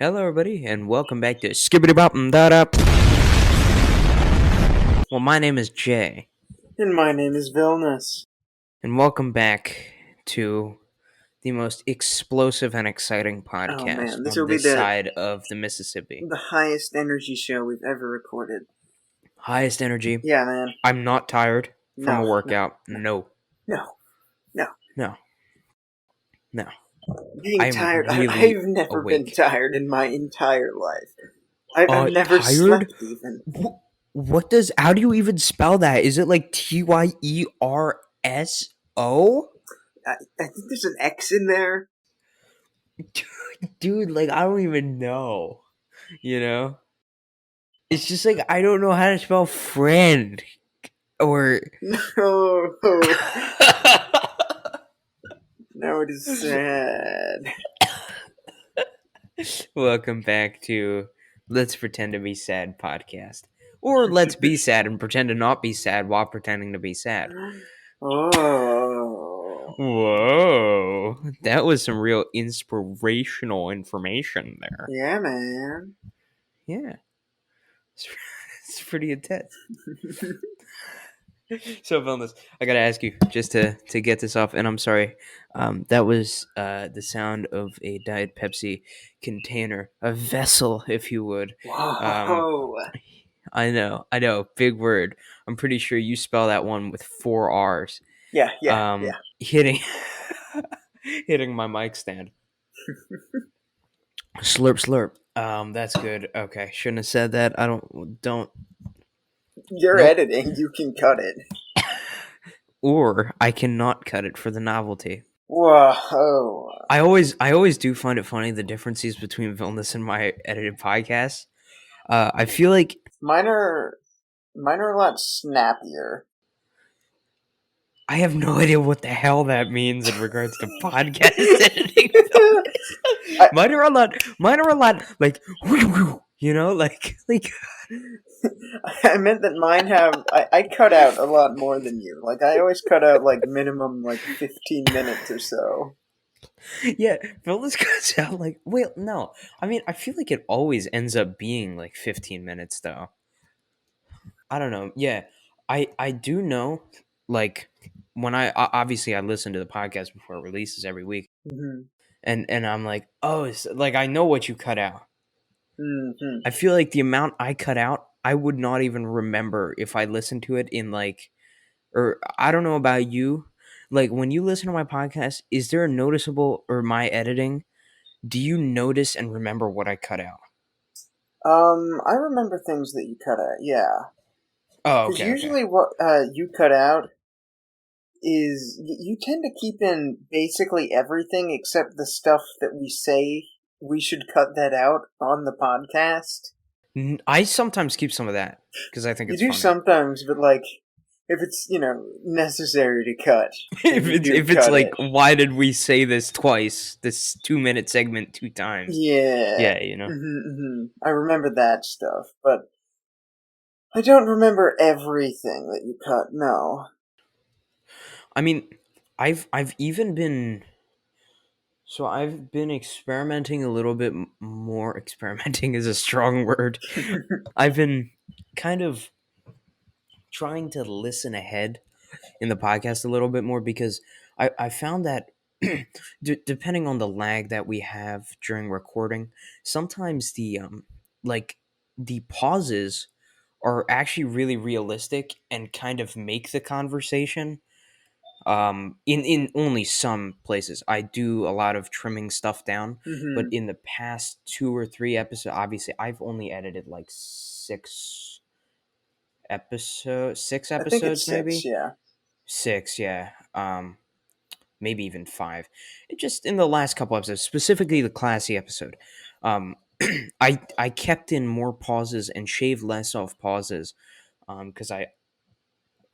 Hello, everybody, and welcome back to Skibbity Bop and Dot Up. Well, my name is Jay, And my name is Vilnius. and welcome back to the most explosive and exciting Oh podcast man, this on will be this the side of the Mississippi. highest energy show we've ever recorded. Highest energy. Yeah, man. I'm not tired from a No, workout. no, No, no, no. no, no. Being I'm tired. really I've never been awake. tired in my entire life. I've never Tired? slept even. What does? How do you even spell that? Is it like TYERSO? I think there's an X in there. Dude, like I don't even know. You know? It's just like I don't know how to spell friend or No. Now it is sad. Welcome back to Let's Pretend to Be Sad podcast. Or Let's Be Sad and Pretend to Not Be Sad while pretending to be sad. Oh. Whoa. That was some real inspirational information there. Yeah, man. Yeah. It's pretty intense. So, Vilnius, I gotta ask you just to get this off, and I'm sorry. That was the sound of a Diet Pepsi container, a vessel, if you would. Whoa. I know, big word. I'm pretty sure you spell that one with 4 R's. Yeah. Hitting, hitting my mic stand. Slurp, slurp. That's good. Okay, shouldn't have said that. I don't. You're Nope. editing. You can cut it. Or I cannot cut it for the novelty. Whoa. I always do find it funny the differences between Vilnius and my edited podcasts. I feel like Mine are a lot snappier. I have no idea what the hell that means in regards to podcast editing. Mine are a lot like you know, like I meant that mine have. I cut out a lot more than you. Like I always cut out like minimum 15 minutes or so. yeah, Vilnius cuts out like well, no. I mean, I feel like it always ends up being like 15 minutes though. I don't know. Yeah, I do know. Like when obviously I listen to the podcast before it releases every week, Mm-hmm. and I'm like, oh, it's, like I know what you cut out. Mm-hmm. I feel like the amount I cut out, I would not even remember if I listened to it in like, or I don't know about you. Like when you listen to my podcast, is there a noticeable or my editing? Do you notice and remember what I cut out? I remember things that you cut out. Yeah, Oh, because okay, okay. usually what you cut out is you tend to keep in basically everything except the stuff that we say we should cut that out on the podcast. I sometimes keep some of that because I think You it's do funny. sometimes, but if it's necessary to cut, then you do if it's cut like, it. why did we say this twice? This 2 minute segment 2 times. Yeah, Yeah, you know. I remember that stuff, but I don't remember everything that you cut. No. I mean, I've even been so I've been experimenting a little bit more. Experimenting is a strong word. I've been kind of trying to listen ahead in the podcast a little bit more because I found that depending on the lag that we have during recording, sometimes like the pauses are actually really realistic and kind of make the conversation. In only some places I do a lot of trimming stuff down, but hmm in the past 2 or 3 episodes, obviously I've only edited like six I think it's episodes, 6. maybe Yeah. six, yeah. Maybe even 5. It just in the last couple episodes, specifically the classy episode, um, I kept in more pauses and shaved less off pauses, because I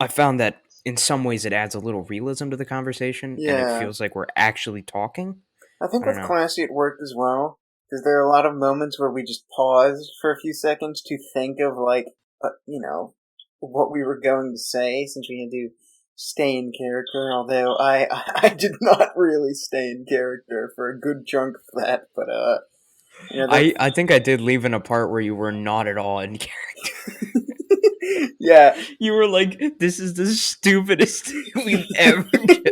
found that in some ways it adds a little realism to the conversation, and it Yeah. feels like we're actually talking. I think I don't with know. Classy it worked as well because there are a lot of moments where we just paused for a few seconds to think of what we were going to say since we had to stay in character. Although I did not really stay in character for a good chunk of that, but Yeah, I think I did leave in a part where you were not at all in character. yeah. You were like, "This is the stupidest thing we've ever done."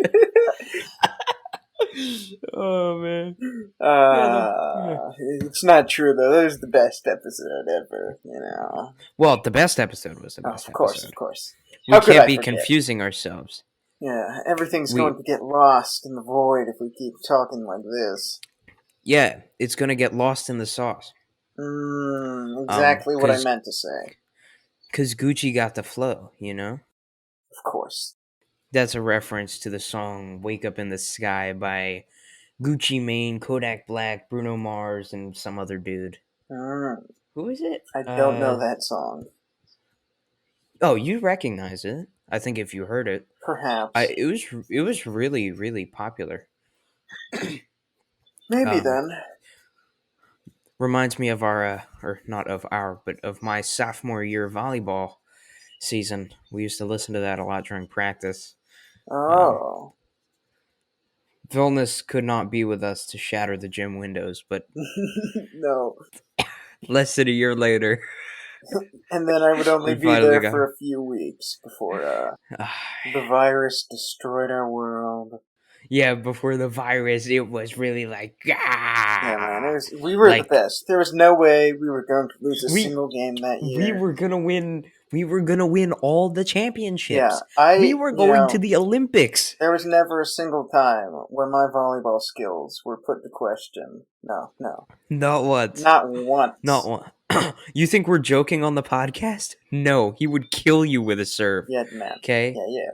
Oh man. Yeah, yeah. It's not true though. That was the best episode ever. You know. Well, the best episode was the Oh, best of course, of episode. course. We How could can't I be forget? confusing ourselves. Yeah, everything's going We to get lost in the void if we keep talking like this. Yeah, it's gonna get lost in the sauce. Exactly what I Cause meant to say. Gucci got the flow, you know? Of course. That's a reference to the song Wake Up in the Sky by Gucci Mane, Kodak Black, Bruno Mars, and some other dude. Mm, Who is it? I don't know that song. Oh, you recognize it. I think if you heard it. Perhaps. It was really, really popular. Maybe Um then. Reminds me of our or not of our, but of my sophomore year volleyball season. We used to listen to that a lot during practice. Um Oh. Vilnius could not be with us to shatter the gym windows, but No. less than a year later, And then I would only we be finally there got. for a few weeks before the virus destroyed our world. Yeah, before the virus, it was really like Yeah, man, ah, we were the like best. There was no way we were going to lose a we single game that we year. were gonna win. We were gonna win all the Yeah, championships. We were you going to know, the Olympics. there was never a single time where my volleyball skills were put to question. No, no, Not once. not Not once one. You think we're joking on the podcast? No, he would kill you with a serve. yet, man. Okay? Yeah, yeah.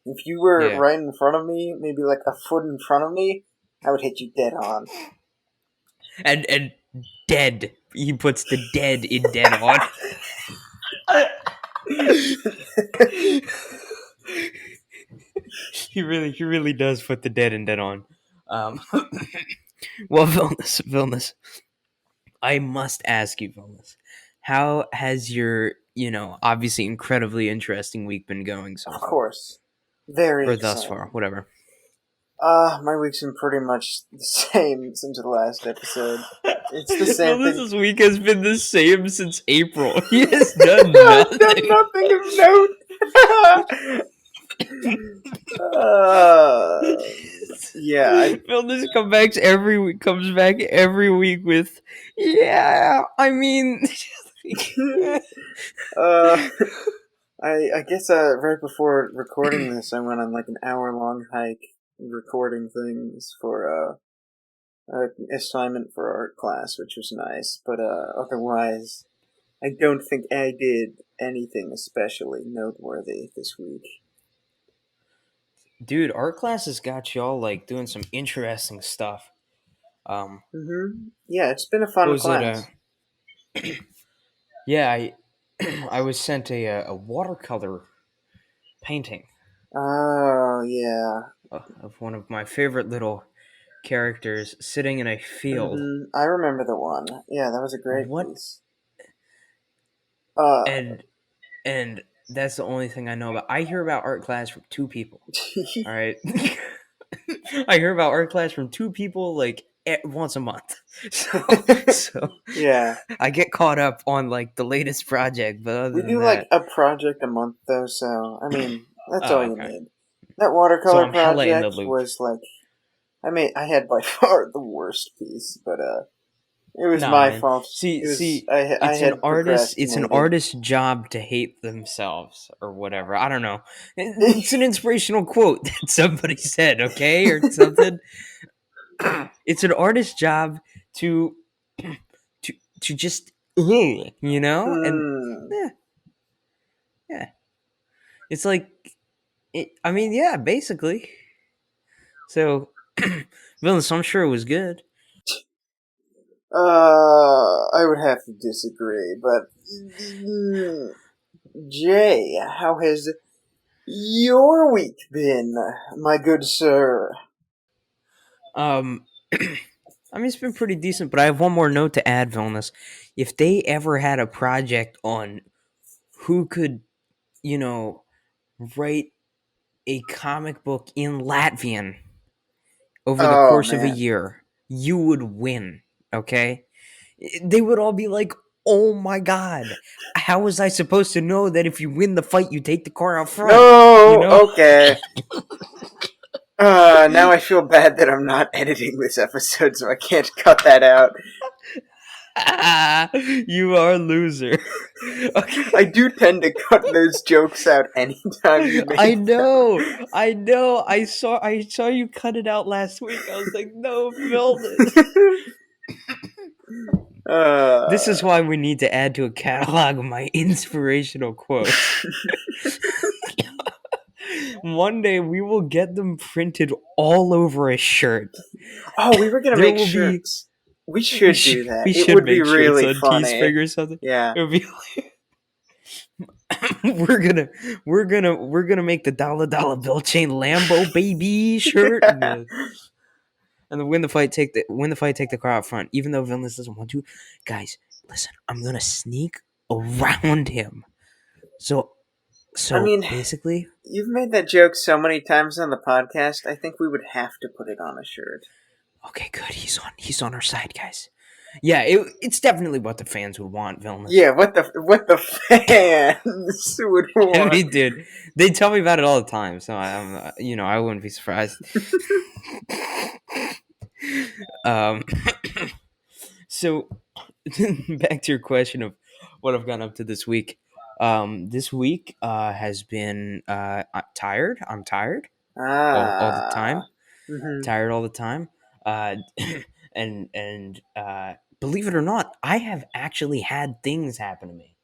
If you were Yeah. right in front of me, maybe like a foot in front of me, I would hit you dead on. And dead. He puts the dead in dead on. He really does put the dead in dead on. Um, well, Vilnius, I must ask you, Vilnius, how has your, obviously incredibly interesting week been going so Of far, course, very or thus far, exciting. whatever. My week's been pretty much the same since the last episode. It's the same thing. Vilnius's week has been the same since April. He has done I've done nothing. nothing of note. uh, yeah, Vilnius comes back every week with, yeah, I mean, uh, I guess right before recording this, I went on like an hour-long hike recording things for an assignment for art class, which was nice. But otherwise, I don't think I did anything especially noteworthy this week. dude, art classes got y'all like doing some interesting stuff. Yeah, it's been a What fun was it? class. Yeah, I I was sent a watercolor painting Oh yeah. of one of my favorite little characters sitting in a field. I remember the one. Yeah, that was a great What piece. Uh, and and that's the only thing I know about. I hear about art class from two people. All right, I hear about art class from two people like once a month. So yeah. I get caught up on like the latest project, but other We than do like that, a project a month though, so I mean that's all oh you okay. need. That So watercolor I'm hella in the project loop. was like, I had by far the worst piece, but it was Nah, my man. fault. See, It was see, I had it's an procrastinated. artist's job to hate themselves or whatever. I don't know. It's an inspirational quote that somebody said, okay, or something. It's an artist's job to to just and Hmm. yeah, yeah. It's like I mean, yeah, basically. So, Villains, I'm sure it was good. I would have to disagree, but Jay, how has your week been, my good sir? Um, I mean, it's been pretty decent, but I have one more note to add, Vilnius. If they ever had a project on who could, you know, write a comic book in Latvian over the Oh course of a man, year, you would win. Okay, They would all be like, "Oh my god, how was I supposed to know that if you win the fight, you take the car out front?" You No, know? okay. Now I feel bad that I'm not editing this episode, so I can't cut that out. You are a loser. I Okay. do tend to cut those jokes out anytime you I make know. I know. I saw you cut it out last week. I was like, "No, film it." them. This uh, is why we need to add to a catalog of my inspirational quotes. One day we will get them printed all over a shirt. oh, we were gonna There make will be shirts. We should do that. we It should would be make shirts really on funny. Teespring or something. Yeah. It would be we're gonna we're gonna make the dollar bill chain Lambo baby shirt and the win the fight take the car out front. Even though Villainous doesn't want to, guys, listen, I'm gonna sneak around him. So I so mean, basically, you've made that joke so many times on the podcast. I think we would have to put it on a shirt. okay, good. He's on our side, guys. Yeah, it's definitely what the fans would want, Villainous. Yeah, what the fans would I want. mean, dude, they tell me about it all the time, so I wouldn't be surprised. um, so back to your question of what I've gotten up to this week. This week has been tired. I'm tired all the time. Ah. Mm-hmm. Tired all the time. Uh, and believe it or not, I have actually had things happen to me.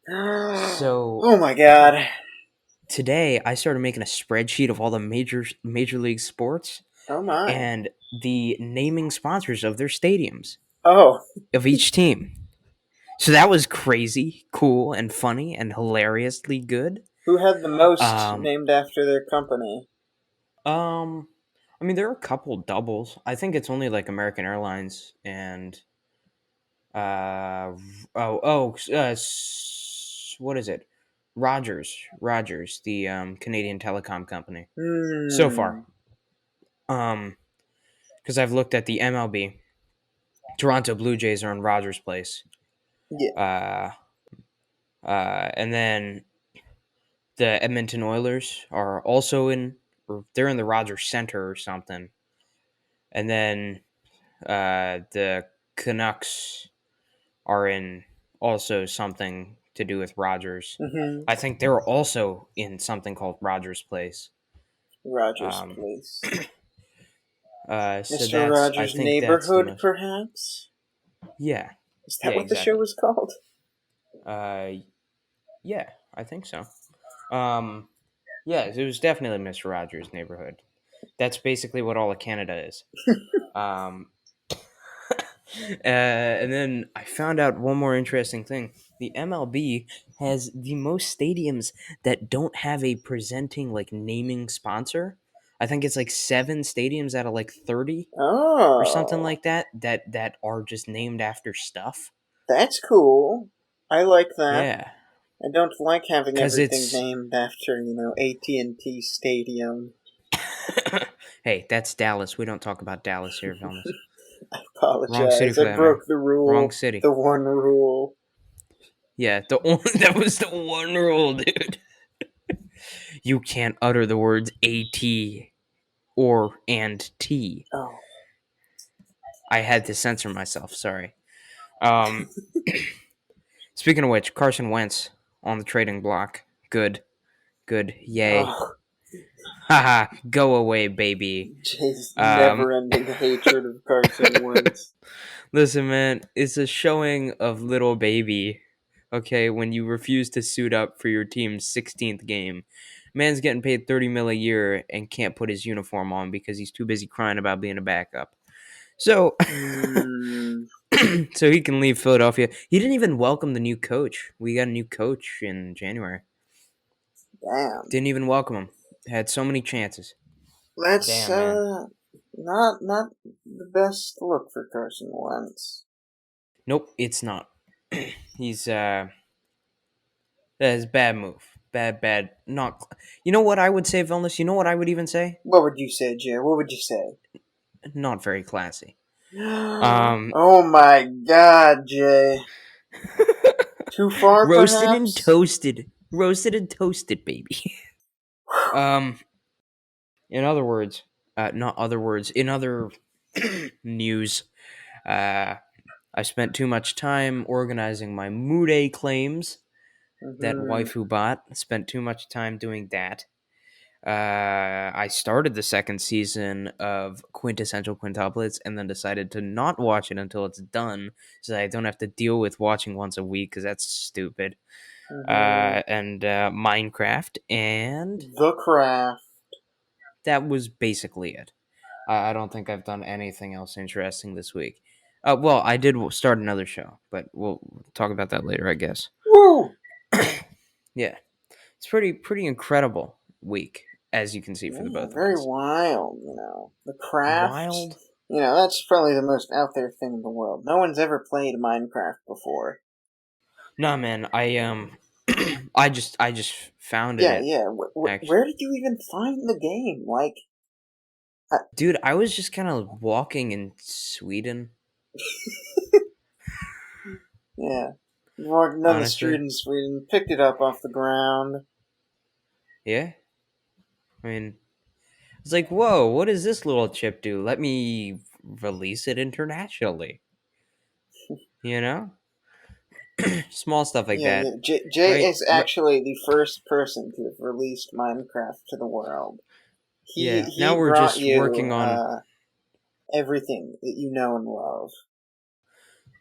So Oh my god. today I started making a spreadsheet of all the major league sports Oh my. and the naming sponsors of their stadiums Oh, of each team. So that was crazy, cool, and funny, and hilariously good. who had the most Um, named after their company? um, I mean, there are a couple doubles. I think it's only like American Airlines and what is it? Rogers, the Canadian telecom company. So far, Hmm. because I've looked at the MLB. Toronto Blue Jays are in Rogers Place. Yeah. Uh, and then the Edmonton Oilers are also or they're in the Rogers Center or something. And then the Canucks are in also something to do with Rogers. Mm-hmm. I think they're also in something called Rogers Place. Rogers Um, Place. so Mr. I Rogers' think that's the Neighborhood, most. perhaps? Yeah, Is yeah, that what the show exactly. was called? Uh, yeah, I think so. Um, yeah, it was definitely Mr. Rogers' Neighborhood. That's basically what all of Canada is. Um, and then I found out one more interesting thing. The MLB has the most stadiums that don't have a presenting like naming sponsor. I think it's like 7 stadiums out of like 30 or something Oh, like that are just named after stuff. that's cool. I like that. Yeah, I don't like having cuz everything it's named after, AT&T Stadium. hey, that's Dallas. We don't talk about Dallas here, Vilnius. I Wrong city apologize. for I that, man. broke the Wrong rule. city. The one rule. Yeah, that was the one rule, dude. You can't utter the words AT or and T. Oh. I had to censor myself. Sorry. Um, speaking of which, Carson Wentz on the trading block. Good, good, yay. Oh. Haha, go away, baby. Jay's Um, never-ending hatred of Carson Wentz. listen, man, it's a showing of little baby. Okay, when you refuse to suit up for your team's 16th game, man's getting paid 30 mil a year and can't put his uniform on because he's too busy crying about being a backup. So, Hmm. so he can leave Philadelphia. He didn't even welcome the new coach. We got a new coach in January. Damn. Didn't even welcome him. Had so many chances. That's Damn, man. not the best look for Carson Wentz. Nope, it's not. He's that is bad move. Bad. Not. You know what I would say, Vilnius? You know what I would even say? What would you say, Jay? What would you say? Not very classy. Um, Oh my god, Jay. Too far, roasted and perhaps? toasted, baby. um, in other words, not other words. In other news, uh, I spent too much time organizing my Mude claims. That Hmm. waifu bot spent too much time doing that. I started the second season of Quintessential Quintuplets and then decided to not watch it until it's done, so that I don't have to deal with watching once a week because that's stupid. Hmm. And Minecraft, and The Craft. that was basically it. I don't think I've done anything else interesting this week. Well, I did start another show, but we'll talk about that later, I guess. Woo! Yeah, it's pretty incredible week, as you can see for the Yeah, both of very us. wild, you know. The Craft. Wild. You know, that's probably the most out there thing in the world. No one's ever played Minecraft before. Nah, man, I just founded Yeah, it. yeah. Actually, Where did you even find the game? Like, I, dude, I was just kind of walking in Sweden. yeah. Walking down the street Honestly, in Sweden, picked it up off the ground. yeah. I mean, it's like, whoa, what does this little chip do? Let me release it internationally. You know, small stuff like Yeah, that. yeah. Jay Right, is right. actually the first person to have released Minecraft to the world. Yeah. Now He we're brought just you working on. everything that you know and love.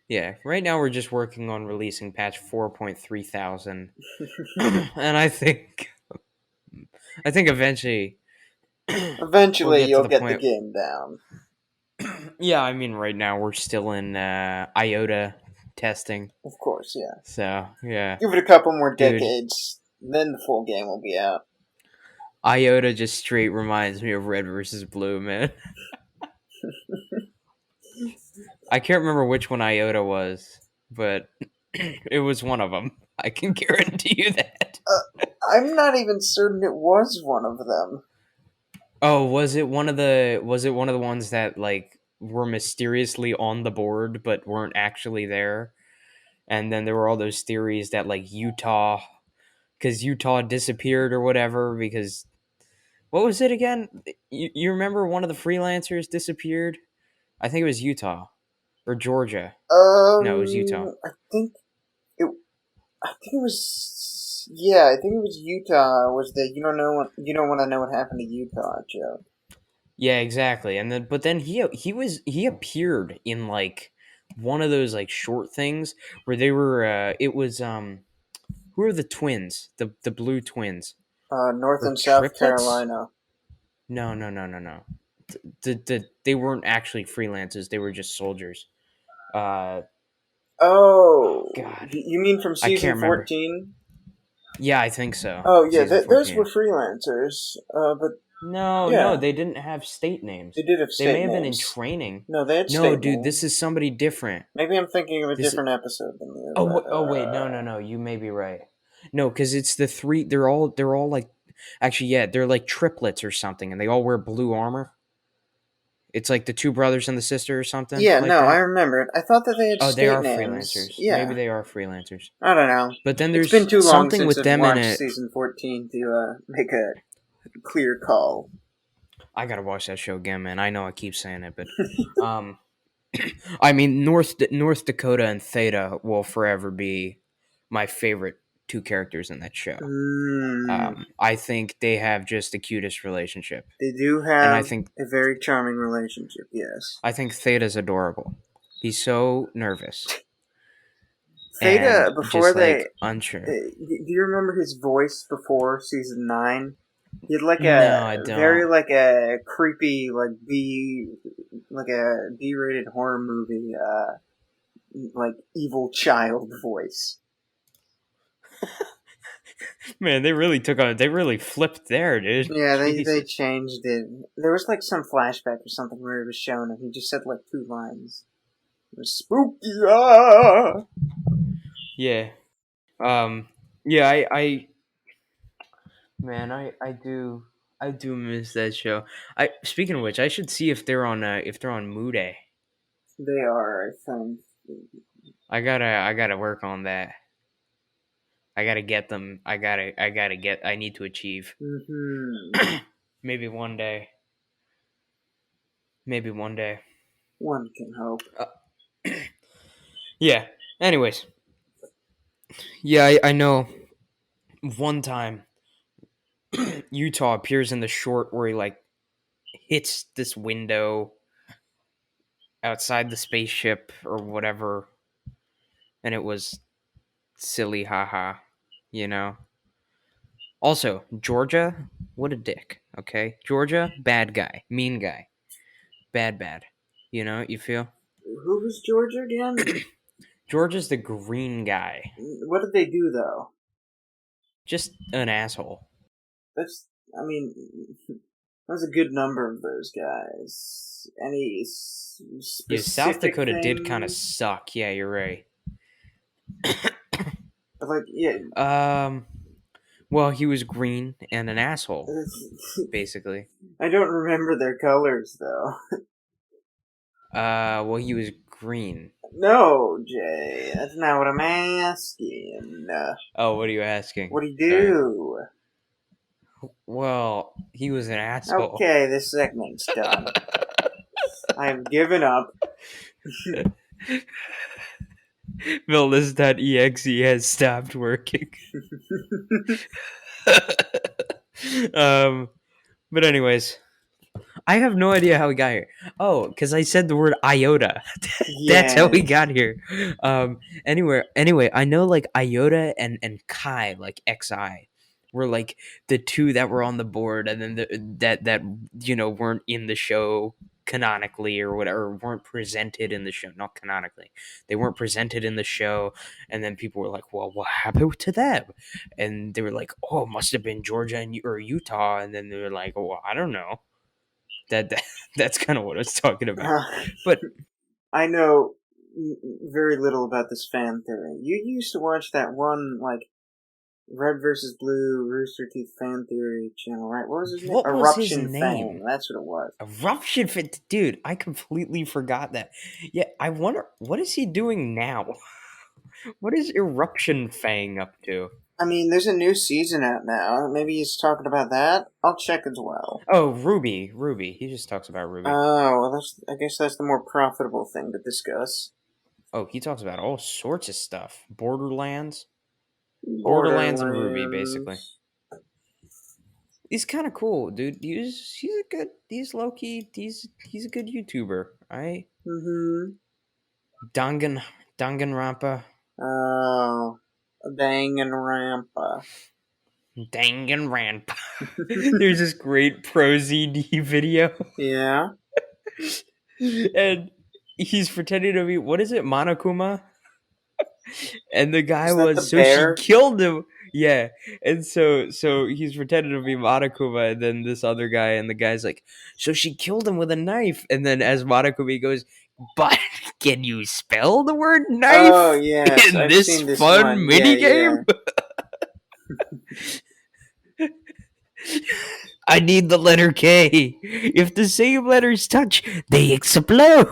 Yeah. Right now we're just working on releasing patch 4.3 thousand, and I think eventually we'll Eventually, get to you'll the get the point. game down. Yeah, I mean, right now we're still in iota testing. Of course, yeah. So yeah, Give it a couple more dude, decades, then the full game will be out. iota just straight reminds me of red versus blue, man. I can't remember which one iota was, but it was one of them. I can guarantee you that. I'm not even certain it was one of them. Oh, was it one of the ones that like were mysteriously on the board but weren't actually there? And then there were all those theories that like Utah, because Utah disappeared or whatever, because what was it again? You remember one of the freelancers disappeared? I think it was Utah or Georgia. No, it was Utah. I think it. I think it was. Yeah, I think it was Utah. Was the you don't want to know what happened to Utah joke? Yeah, exactly. And then but then he appeared in like one of those like short things where they were it was who are the twins? The blue twins. North Or and South triplets? Carolina. No, no, no, no, no. They weren't actually freelancers. They were just soldiers. Uh Oh, God. you mean from I season can't remember. 14? Yeah, I think so. Oh yeah, Season those were 14. freelancers. But No, no, yeah, they didn't have state they names. did have They may state have been in names. training. No, they had No, state dude, this names. is somebody different. Maybe I'm thinking of a This different episode than you, Oh, but oh wait, no, no, no. You may be right. No, cuz it's the three they're all like actually yeah, they're like triplets or something and they all wear blue armor. It's like the two brothers and the sister or something yeah, like no, I that. remember it. I thought that they had Oh, they state are names. freelancers. Maybe Yeah, they are freelancers. I don't know. But then It's been there's too long something since with I've them in watched it. season 14 to make a clear call. I gotta watch that show again, man. I know I keep saying it, but um, I mean North Dakota and Theta will forever be my favorite two characters in that show. Mm, I think they have just the cutest relationship, they do and have a very charming relationship. Yes. I think Theta's adorable. He's so nervous Theta and before just they. like unsure. Do you remember his voice before season 9? He had like a No, I very don't. like a creepy like a B-rated horror movie like evil child voice. Man, they really took on. They really flipped there, dude. Yeah, they Jesus. changed it. There was like some flashback or something where it was shown and he just said like 2 lines. It was spooky. Ah! Yeah. Um. Yeah. Man, I do miss that show. I speaking of which, I should see if they're on Mood. They are, I think. I gotta work on that. I gotta get them. I need to achieve. Hmm. Maybe one day. Maybe one day. One can hope. Uh, yeah. Anyways, yeah, I know. One time, Utah appears in the short where he like hits this window outside the spaceship or whatever, and it was silly, haha. You know. Also, Georgia, what a dick. Okay, Georgia, bad guy, mean guy, bad. You know, you feel? Who was Georgia again? Georgia's the green guy, What did they do, though? just an asshole. That's, I mean, there's a good number of those guys. Any Yeah, South specific Dakota did kind of thing? suck. Yeah, you're right. Like, yeah. Um, well, he was green and an asshole, basically. I don't remember their colors, though. Well, he was green. No, Jay, that's not what I'm asking. Oh, what are you asking? What do you Sorry. do? Well, he was an asshole. Okay, this segment's done. I have given up. Vilnis.exe has stopped working. um, but anyways, I have no idea how we got here. Oh, because I said the word iota. That's how we Yes. got here. Anyway, I know like iota and chi, like xi, were like the two that were on the board, and then that weren't in the show canonically or whatever, weren't presented in the show. Not canonically, they weren't presented in the show, and then people were like, "Well, what happened to them?" And they were like, "Oh, it must have been Georgia or Utah," and then they were like, "Oh, I don't know." That that's kind of what I was talking about. Uh, But I know very little about this fan theory. You used to watch that one, like, Red versus Blue Rooster Teeth fan theory channel, right? What was his name? what was his Eruption Fang. name? That's what it was. Eruption Fit, dude. I completely forgot that. Yeah, I wonder what is he doing now. What is Eruption Fang up to? I mean, there's a new season out now. Maybe he's talking about that. I'll check as well. Oh, Ruby. He just talks about Ruby. Oh, well, I guess that's the more profitable thing to discuss. Oh, he talks about all sorts of stuff. Borderlands and Ruby, basically. Borderlands. He's kind of cool, dude. He's low key. He's a good YouTuber. Right? Mm-hmm. Dangan Danganronpa. Oh, Bang and Rampa. Danganronpa. There's this great Pro ZD video, Yeah. and he's pretending to be what is it, Monokuma? And the guy Is that the was so she bear? killed him. Yeah, and so he's pretending to be Monokuma, and then this other guy, and the guy's like, so she killed him with a knife, and then as Monokuma he goes, but can you spell the word Oh, knife yes. in I've this seen this fun one. Yeah, mini game? yeah. I need the letter K. If the same letters touch, they explode.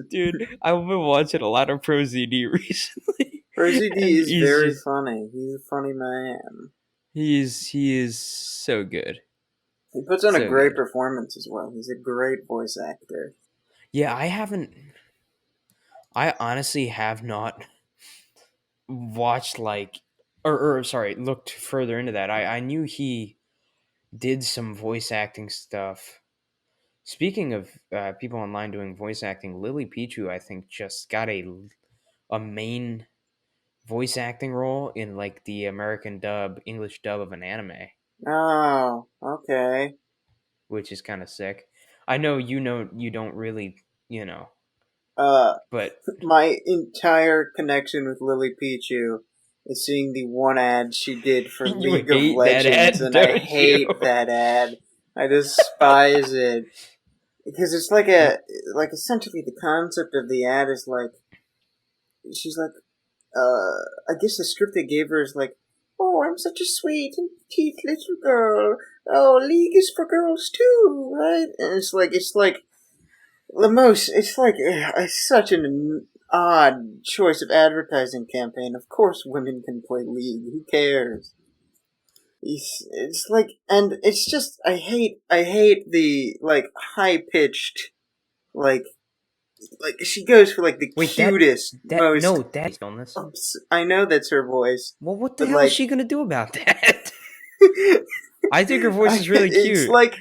Dude, I've been watching a lot of Pro ZD recently, Rosie D and is very funny. He's a funny man. he is so good, He puts on a so great good. performance as well. He's a great voice actor. Yeah, I honestly have not watched like, or sorry, looked further into that. I knew he did some voice acting stuff. Speaking of people online doing voice acting, Lily Pichu, I think, just got a main voice acting role in like the American English dub of an anime, Oh, okay. which is kind of sick. I know you don't really, Uh, but my entire connection with Lily Pichu is seeing the one ad she did for you League of hate that Legends, ad, and I don't you? hate that ad. I despise it because it's like essentially the concept of the ad is like she's like I guess the script they gave her is like, oh, I'm such a sweet and petite little girl. Oh, League is for girls too, right? And it's like The most, it's like, it's such an odd choice of advertising campaign. Of course women can play League, who cares? It's like, and it's just, I hate the, like, high-pitched, like, she goes for, like, the Wait, cutest, that most, no, that illness. I know that's her voice, Well, what the but, hell is like, she gonna do about that? I think her voice is really it's cute. like,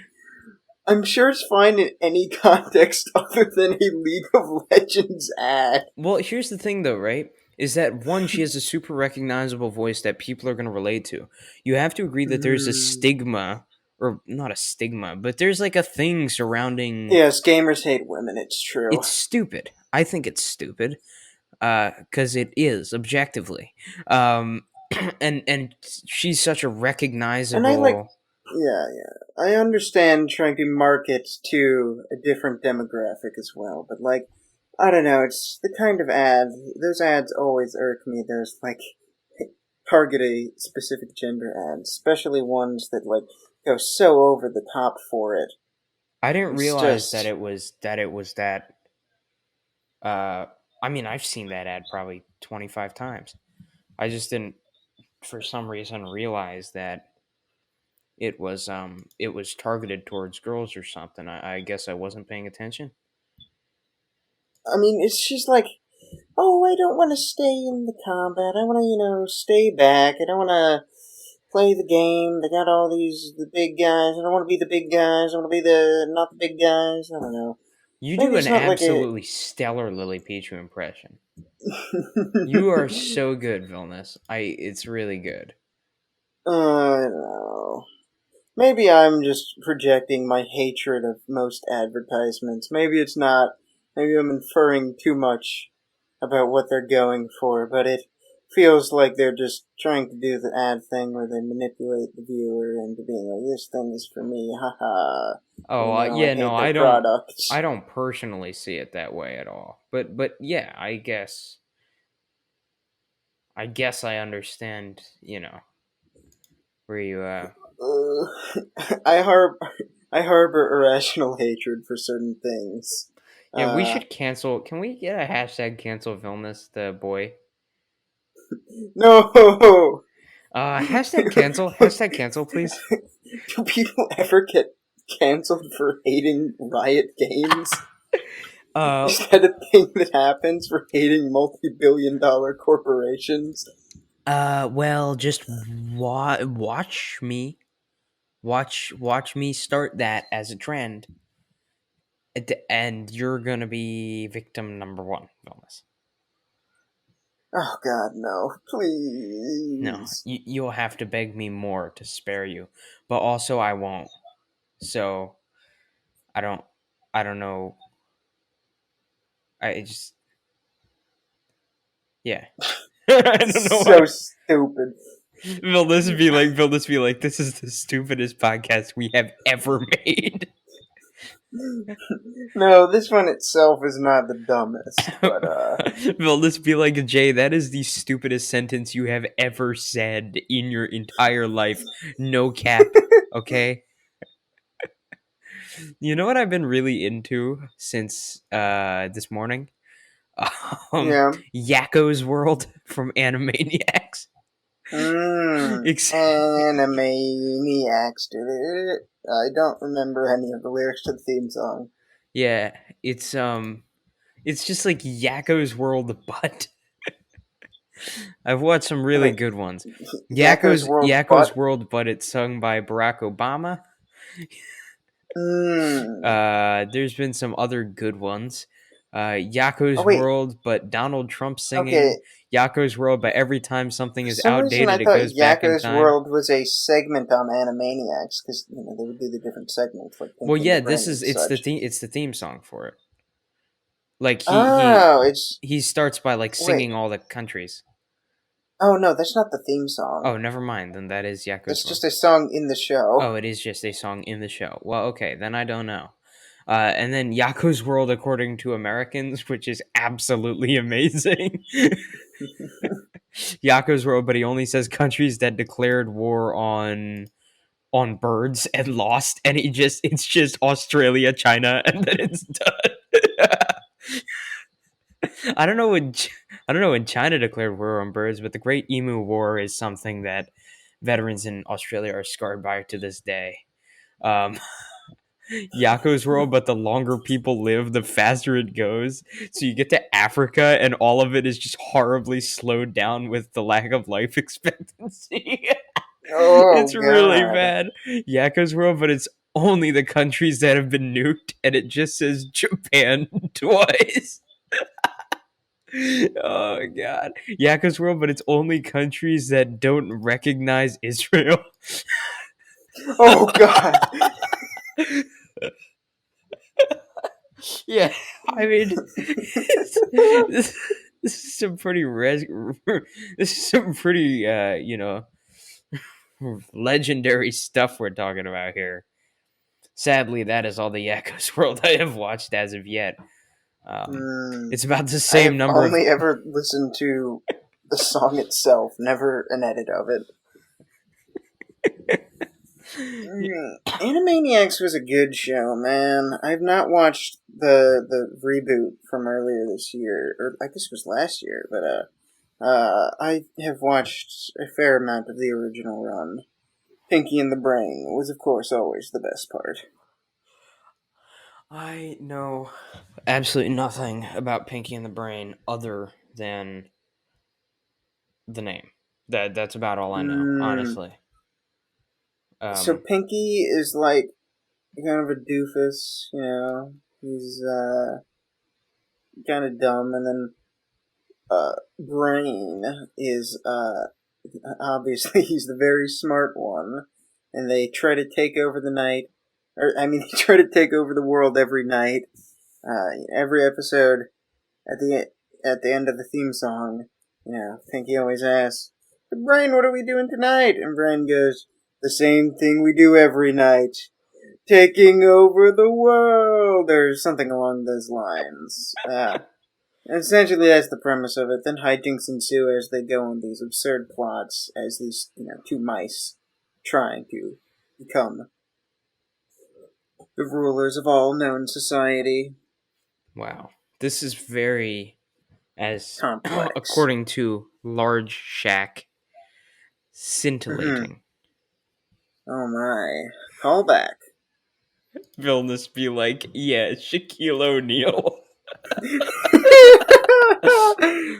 I'm sure it's fine in any context other than a League of Legends ad. Well, here's the thing, though, right? Is that one, she has a super recognizable voice that people are going to relate to. You have to agree that there's a Mm. stigma, or not a stigma, but there's like a thing surrounding. Yes, gamers hate women, it's true. It's stupid. I think it's stupid, because it is objectively, um, and she's such a And I like, recognizable. yeah. I understand trying to market to a different demographic as well, but like, I don't know, it's the kind of ad, those ads always irk me. There's like, target a specific gender ads, especially ones that like go so over the top for it. I didn't It's realize just, that it was that. Uh, I mean, I've seen that ad probably 25 times. I just didn't, for some reason, realize that it was targeted towards girls or something. I guess I wasn't paying attention. I mean, it's just like, oh, I don't want to stay in the combat. I want to, stay back. I don't want to play the game. They got all the big guys. I don't want to be the big guys. I want to be not the big guys. I don't know. You do Maybe an it's not like a. absolutely stellar Lily Pichu impression. You are so good, Vilnius. It's really good. I don't know. Maybe I'm just projecting my hatred of most advertisements. Maybe it's not. Maybe I'm inferring too much about what they're going for, but it feels like they're just trying to do the ad thing where they manipulate the viewer into being like, this thing is for me, haha. Oh, Even though I yeah, no, hate their products. I don't personally see it that way at all. But yeah, I guess I understand. Where you Uh, I harb I harbor irrational hatred for certain things. Yeah, we Uh, should cancel. Can we get a hashtag cancel Vilnius the boy? no. Hashtag cancel, please. Do people ever get canceled for hating Riot Games? Uh, Is that a thing that happens for hating multi-billion-dollar corporations? well, just watch me start that as a trend, and you're gonna be victim number one, Vilnius. Oh God, no! No, Please. you'll have to beg me more to spare you, but also I won't. So I don't, I don't know. I just, yeah. I don't know So why. stupid. Will this be like, this is the stupidest podcast we have ever made. No, this one itself is not the dumbest, but Will this be like, Jay, that is the stupidest sentence you have ever said in your entire life. No cap. Okay? You know what I've been really into since this morning? Um yeah. Yakko's World from Animaniacs. Ex- Animaniacs did it. I don't remember any of the lyrics to the theme song. yeah, it's just like Yakko's World, but I've watched some really Wait, good ones. Yakko's World Yakko's Butt? World, but it's sung by Barack Obama. Mmm. There's been some other good ones. Oh, Yakko's wait. World, but Donald Trump Okay. singing. Yakko's World, but every time something For is some reason, I outdated, it thought goes back in Yakko's time. World was a segment on Animaniacs, because, they would do the different segments, like Well, Pinky and the yeah, Brain and such. it's the theme song for it. Like Oh, it's. he starts by like Wait. singing all the countries. Oh, no, that's not the theme song. Oh, never mind. Then that is Yakko's That's World. just a song in the show. Oh, it is just a song in the show. Well, okay, then I don't know. And then Yakko's World According to Americans, which is absolutely amazing. Yakko's World, but he only says countries that declared war on birds and lost, and it's just Australia, China, and then it's done. I don't know I don't know when China declared war on birds, but the Great Emu War is something that veterans in Australia are scarred by to this day. Um, Yakko's world, but the longer people live, the faster it goes. So you get to Africa, and all of it is just horribly slowed down with the lack of life expectancy. It's Oh really God. bad. Yakko's world, but it's only the countries that have been nuked, and it just says Japan twice. Oh god, Yakko's world, but it's only countries that don't recognize Israel. Oh God. Yeah, I mean, this is some pretty this is some pretty legendary stuff we're talking about here. Sadly, that is all the Yakko's world I have watched as of yet. Hmm. It's about the I same have number of. only ever listened to the song itself, never an edit of it. Animaniacs was a good show, man. I've not watched the reboot from earlier this year, or I guess it was last year, but I have watched a fair amount of the original run. Pinky and the Brain was, of course, always the best part. I know absolutely nothing about Pinky and the Brain other than the name. That's about all I know, Mm. honestly. So Um, Pinky is like kind of a doofus, you know. He's kind of dumb, and then Brain is obviously he's the very smart one, and they try to take over the night, or I mean, they try to take over the world every night. Every episode at the end of the theme song, Pinky always asks, "Brain, what are we doing tonight?" And Brain goes, "The same thing we do every night." Taking over the world, or something along those lines. Essentially, that's the premise of it. Then hijinks ensue as they go on these absurd plots as these, two mice trying to become the rulers of all known society. wow, this is very, as Complex. according to Large Shack, Mm-hmm. scintillating. Oh my. Call back. Villainous be like, yeah, Shaquille O'Neal.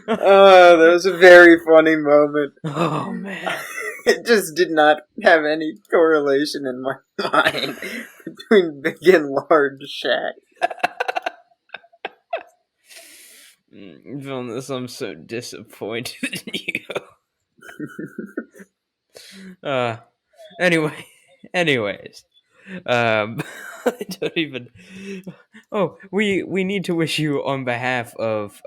Oh, that was a very funny moment. Oh man. It just did not have any correlation in my mind between big and large Shaq. Villainous, I'm so disappointed in you. Uh, anyway, anyways, I don't even. Oh, we need to wish you on behalf of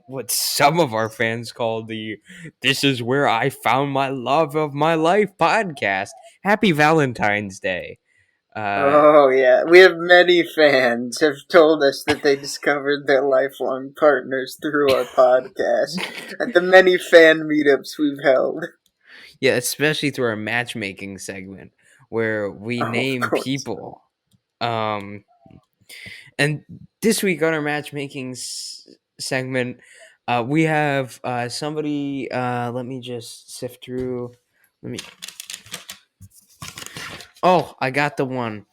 what some of our fans call the "This is where I found my love of my life" podcast. Happy Valentine's Day. Uh, Oh yeah, we have many fans have told us that they discovered their lifelong partners through our podcast at the many fan meetups we've held. yeah, especially through our matchmaking segment where we Oh, of name course. people. Um, And this week on our matchmaking segment, we have somebody. Let me just sift through. Let me. Oh, I got the one.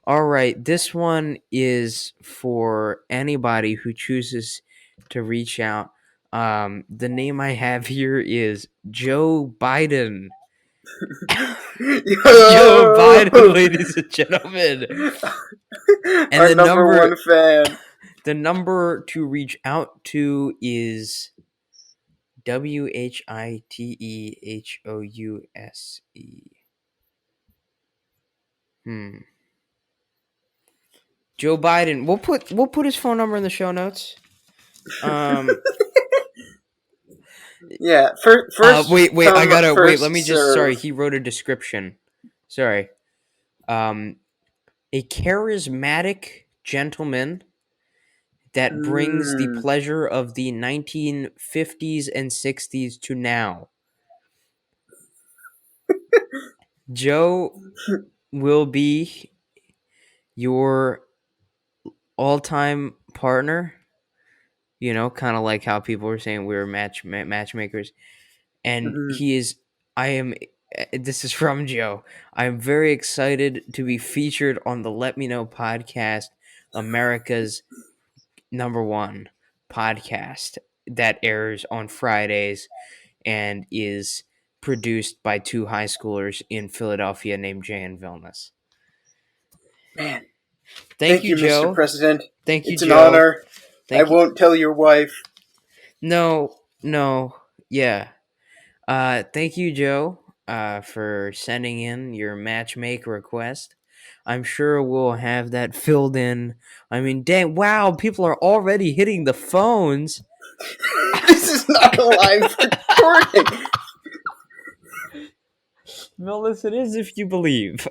All right, this one is for anybody who chooses to reach out. The name I have here is Joe Biden. Joe Biden, Yo! ladies and gentlemen. And Our number one fan. the number to reach out to is WHITEHOUSE. Hmm. Joe Biden. We'll put his phone number in the show notes. Um. Yeah, first Wait. I come, gotta wait. Let first me just. serve. Sorry, he wrote a description. Sorry. Um. A charismatic gentleman that brings the Mm. pleasure of the 1950s and 60s to now. Joe will be your all-time partner You know, kind of like how people were saying we were matchmakers. And Hmm. he is. I am. This is from Joe. I am very excited to be featured on the Let Me Know podcast, America's #1 podcast that airs on Fridays and is produced by two high schoolers in Philadelphia named Jay and Vilnius. Man, Thank thank you, you, Mr. Joe. President. Thank you, It's an Joe. honor. I Thank you. won't tell your wife. No, no, yeah. Thank you, Joe, for sending in your matchmake request. I'm sure we'll have that filled in. I mean, dang, wow, people are already hitting the phones. This is not a live recording. Well, listen, it is if you believe.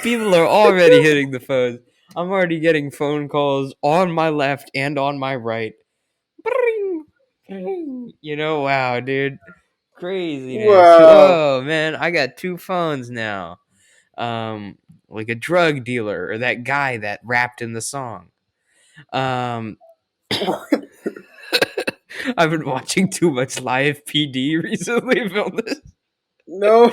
People are already hitting the phones. I'm already getting phone calls on my left and on my right. Bring, bring. You know, wow, dude. Craziness. Wow. Whoa, man, I got two phones now. Um, like a drug dealer or that guy that rapped in the song. Um, I've been watching too much live PD recently, Vilnius. No.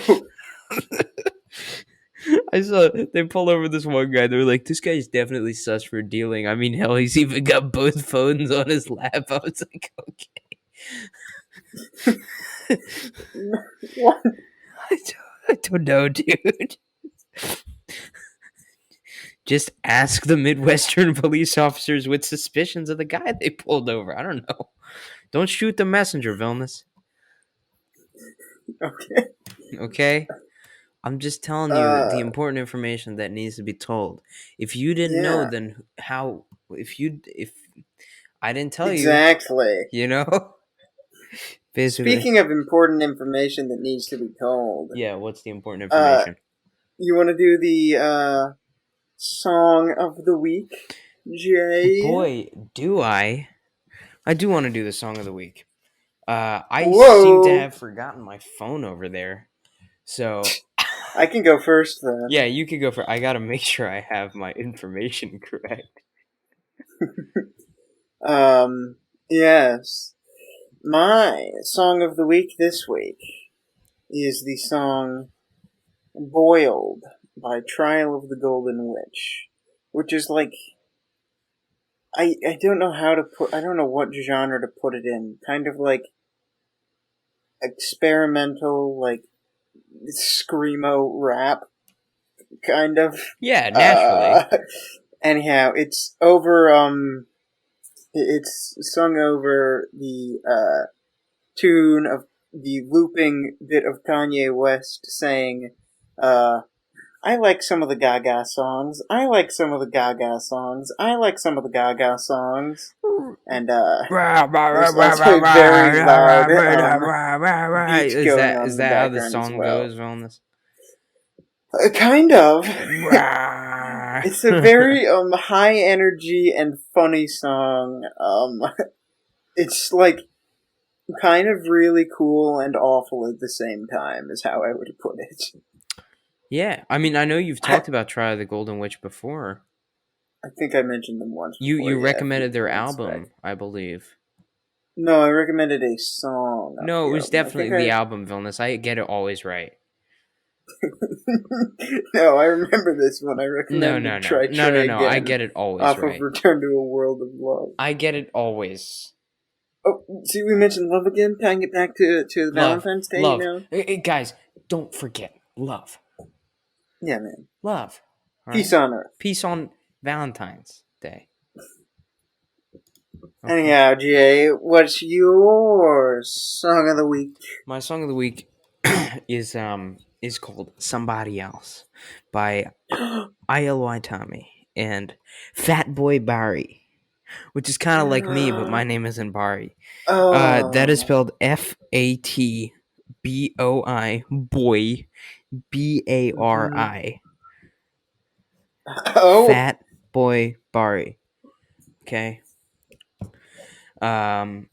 I saw they pull over this one guy. They were like, "This guy's definitely sus for dealing." I mean, hell, he's even got both phones on his lap. I was like, "Okay." What? I don't know, dude. Just ask the Midwestern police officers with suspicions of the guy they pulled over. I don't know. Don't shoot the messenger, Vilnius. Okay. Okay? I'm just telling you Uh, the important information that needs to be told. If you didn't know, yeah. then how? If I didn't tell you, Exactly. you know, basically. Speaking of important information that needs to be told, Yeah. What's the important uh, information? you want to do the song of the week, Jay? Boy, do I! I do want to do the song of the week. I seem to Whoa! have forgotten my phone over there. So I can go first yeah, then. you could go for. I gotta make sure I have my information correct. Um, yes. My song of the week this week is the song Boiled by Trial of the Golden Witch, which is like, I don't know how to put, I don't know what genre to put it in. Kind of like experimental, like screamo rap, kind of. Yeah, naturally. Uh, anyhow, it's over, it's sung over the, tune of the looping bit of Kanye West saying, I like some of the Gaga songs. I like some of the Gaga songs. I like some of the Gaga songs. And there's also a very loud beat Is going that on in is the that how the background as song well. goes on this? Kind of. It's a very high energy and funny song. It's like kind of really cool and awful at the same time, is how I would put it. Yeah, I mean, I know you've I, talked about Try the Golden Witch before. I think I mentioned them once before, You yeah, a few recommended their points back. album, I believe. No, I recommended a song off No, it the was album. I definitely think the I. album, Vilnius. I get it always right. No, I remember this one. I No, no, recommended no, Try no, Try no, no. I Again get it always off of right. Return to a World of Love. I get it always. Oh, see, we mentioned love again, tying it back to the Love, Valentine's Day, you love. know? Guys, don't forget love, Yeah, man. love. All Peace right. on Earth. Peace on Valentine's Day. Okay. Anyhow, Jay, what's your song of the week? My song of the week is called "Somebody Else" by ILY Tommy and Fat Boy Barry, which is kind of like me, but my name isn't Barry. That is Oh. spelled FATBOI, boy, Mhm. BARI. Oh. Fat Boy Barry. Okay. Um,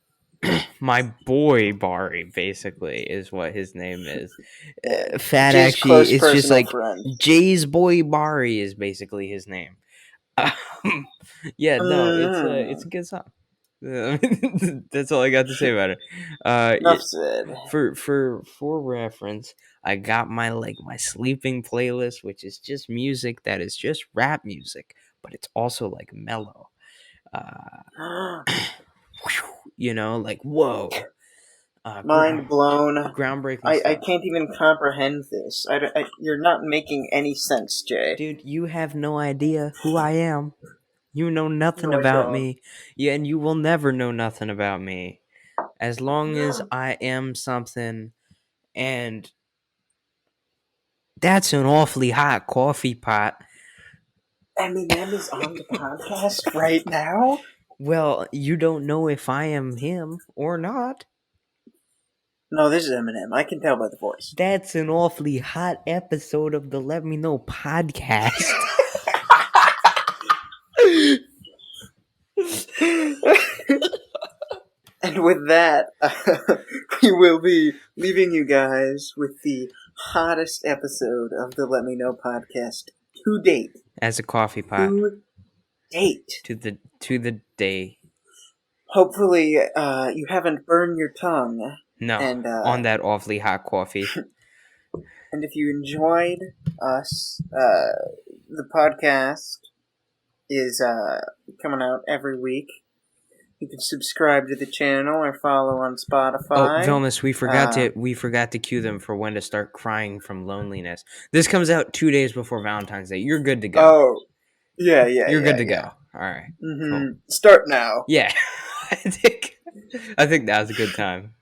my boy Barry basically is what his name is. Yeah. Fat Jay's actually, close it's just personal like friend. Jay's boy Barry is basically his name. Yeah, no, it's a Mm. good song. That's all I got to say about it. Enough said. For reference, I got my sleeping playlist, which is just music that is just rap music, but it's also like mellow. Uh, like whoa, Mind blown. groundbreaking I stuff. can't even comprehend this. You're not making any sense, Jay. Dude, you have no idea who I am. You know nothing No, I about don't. me. Yeah, and you will never know nothing about me. As long as I am something, and that's an awfully hot coffee pot. Eminem is on the podcast right now? Well, you don't know if I am him or not. No, this is Eminem. I can tell by the voice. That's an awfully hot episode of the Let Me Know podcast. And with that, we will be leaving you guys with the hottest episode of the Let Me Know podcast to date. As a coffee pot To date. to the day. Hopefully, you haven't burned your tongue. No, And on that awfully hot coffee. and if you enjoyed us, the podcast is coming out every week. You can subscribe to the channel or follow on Spotify. Oh, Vilnius, we forgot to cue them for when to start crying from loneliness. This comes out 2 days before Valentine's Day. You're good to go. Oh, yeah. You're good to go. All right. Mm-hmm. Cool. Start now. Yeah, I think now's a good time.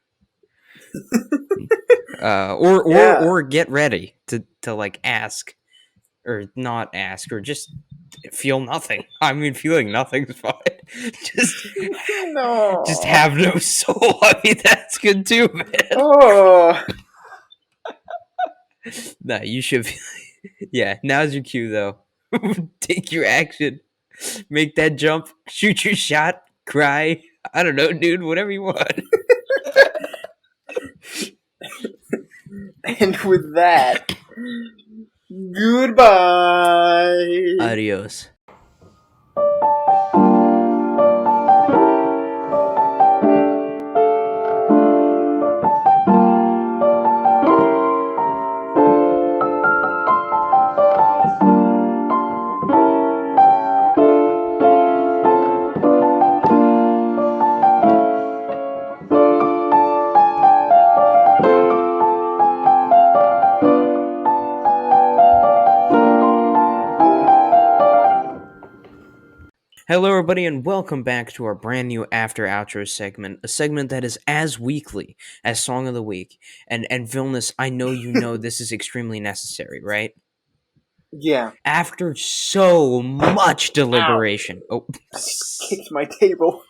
Or get ready to like ask or not ask or just feel nothing. I mean, feeling nothing's fine. Just have no soul. I mean, that's good too, man. Oh. Nah, you should feel. Yeah, now's your cue though. Take your action. Make that jump. Shoot your shot. Cry. I don't know, dude. Whatever you want. And with that, goodbye. Adios. Hello, everybody, and welcome back to our brand new After Outro segment, a segment that is as weekly as Song of the Week. And Vilnius, I know you know this is extremely necessary, right? Yeah. After so much deliberation. Ow. I kicked my table.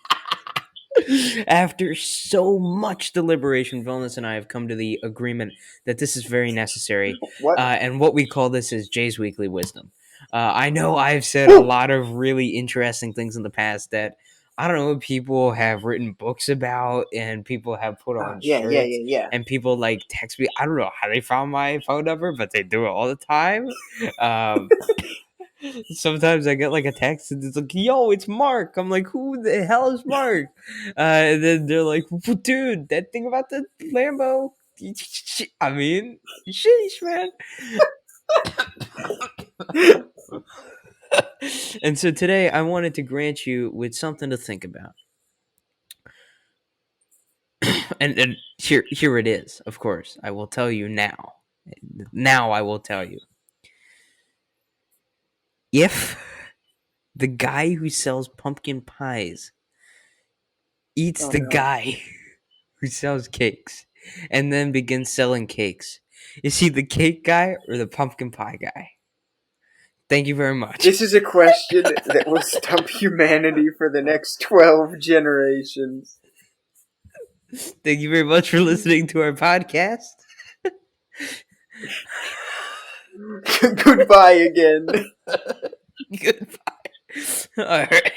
After so much deliberation, Vilnius and I have come to the agreement that this is very necessary. What? And what we call this is Jay's Weekly Wisdom. I know I've said a lot of really interesting things in the past that, I don't know, people have written books about and people have put on shirts. Yeah. And people like text me. I don't know how they found my phone number, but they do it all the time. Sometimes I get like a text and it's like, yo, it's Mark. I'm like, who the hell is Mark? And then they're like, dude, that thing about the Lambo. I mean, sheesh, man. And so today I wanted to grant you with something to think about. and here it is, of course. I will tell you now. Now I will tell you. If the guy who sells pumpkin pies eats guy who sells cakes and then begins selling cakes, is he the cake guy or the pumpkin pie guy? Thank you very much. This is a question that will stump humanity for the next 12 generations. Thank you very much for listening to our podcast. Goodbye again. Goodbye. All right.